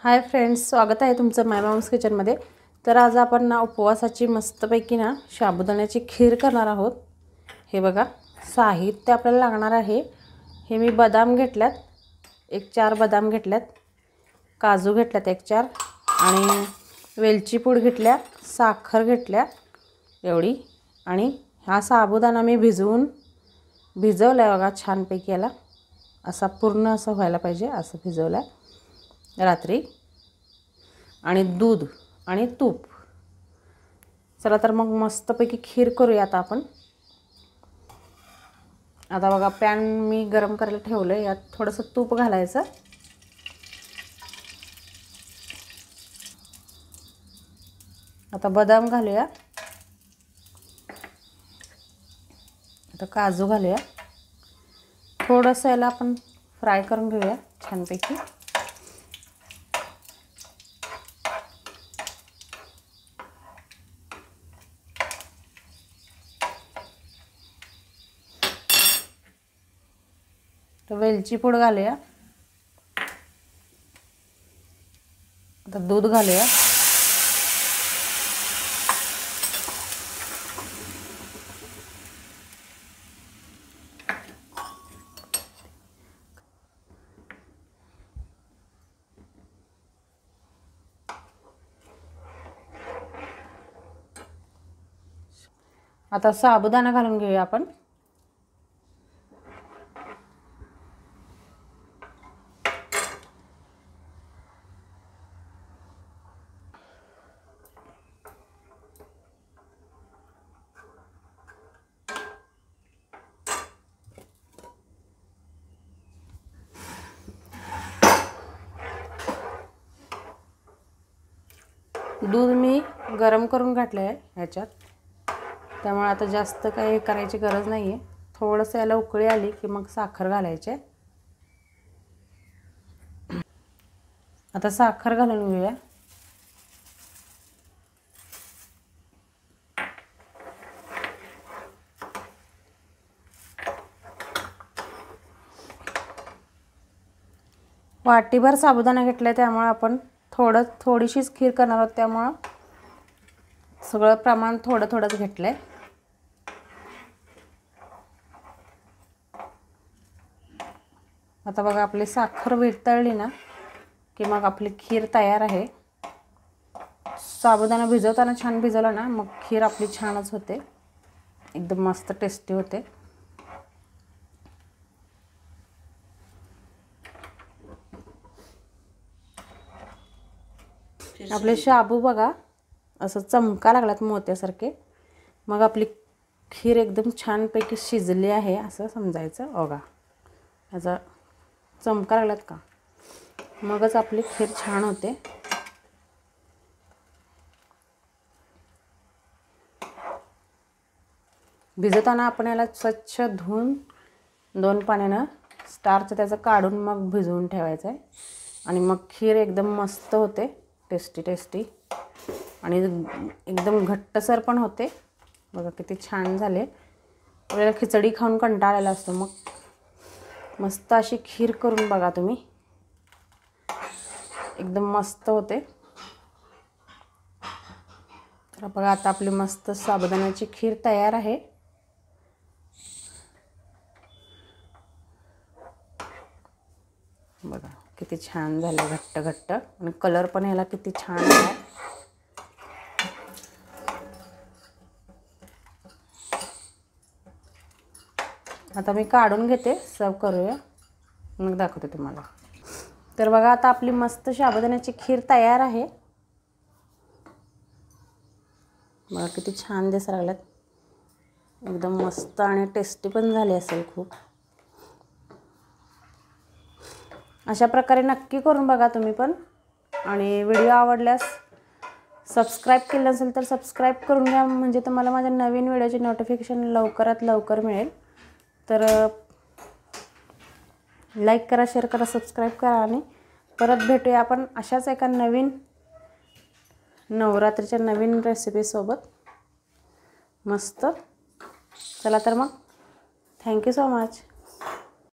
Hi friends, स्वागत आहे तुमचं माय मॉम्स किचनमध्ये। तर आज आपण ना उपवासाची मस्तपैकी ना साबुदाण्याची खीर करणार आहोत। हे बघा, साहित्य आपल्याला लागणार आहे। हे मी बदाम घेतल्यात, एक 4 बदाम घेतल्यात, काजू घेतल्यात एक 4 आणि वेलची पूड घेतल्या, साखर घेतल्या एवढी। आणि हा साबुदाणा मी भिजवलाय बघा छानपैकी। याला असा पूर्ण असं व्हायला पाहिजे, असं भिजवलाय रात्री। आणि दूध आणि तूप। चला तर मग मस्तपैकी खीर करूया आता आपण। आता बघा, पॅन मी गरम करायला ठेवलंय, यात थोडंसं तूप घालायचं। आता बदाम घालूया, आता काजू घालूया, थोडंसं याला आपण फ्राय करून घेऊया छानपैकी। तर वेलची पूड घालूया, आता दूध घालूया, आता साबुदाणा घालून घेऊया आपण। दूध मी गरम करून घातलं आहे ह्याच्यात, त्यामुळे आता जास्त काही करायची गरज नाही आहे। थोडंसं याला उकळी आली की मग साखर घालायची। आता साखर घालून घेऊया, वाटीभर साबुदाणा घेतलाय, त्यामुळे आपण थोडीशीच खीर करणार आहोत, त्यामुळे सगळं प्रमाण थोडंच घेतलंय। आता बघा, आपली साखर वितळली ना की मग आपली खीर तयार आहे। साबुदाणा भिजवताना छान भिजवला ना, मग खीर आपली छानच होते, एकदम मस्त टेस्टी होते। आपले शाबू बघा असं चमका लागलात मोत्यासारखे, मग आपली खीर एकदम छानपैकी शिजली आहे असं समजायचं। बघा, याचा चमका लागलात का, मगच आपली खीर छान होते। भिजवताना आपण याला स्वच्छ धुवून 2 पाण्यानं स्टार्च त्याचं काढून मग भिजवून ठेवायचं आहे, आणि मग खीर एकदम मस्त होते, टेस्टी आणि एकदम घट्टसर पण होते। बघा किती छान झाले। आपल्याला खिचडी खाऊन कंटाळा आलेला असतो, मग मस्त अशी खीर करून बघा तुम्ही, एकदम मस्त होते। तर बघा, आता आपली मस्त साबुदाण्याची खीर तयार आहे। बघा किती छान झाले, घट्ट आणि कलर पण ह्याला किती छान आहे। आता मी काढून घेते, सर्व करूया, मग दाखवते तुम्हाला। तर बघा, आता आपली मस्त साबुदाण्याची खीर तयार आहे। बघा किती छान दिसायला लागल्यात, एकदम मस्त आणि टेस्टी पण झाली असेल खूप। अशा प्रकारे नक्की करून बघा तुम्ही पण, आणि व्हिडिओ आवडल्यास सबस्क्राईब केलं नसेल तर सबस्क्राईब करून घ्या, म्हणजे तुम्हाला माझ्या नवीन व्हिडिओची नोटिफिकेशन लवकरात लवकर मिळेल। तर लाईक करा, शेअर करा, सबस्क्राईब करा, आणि परत भेटूया आपण अशाच एका नवीन नवरात्रीच्या नवीन रेसिपीसोबत मस्त। चला तर मग, थँक्यू सो मच।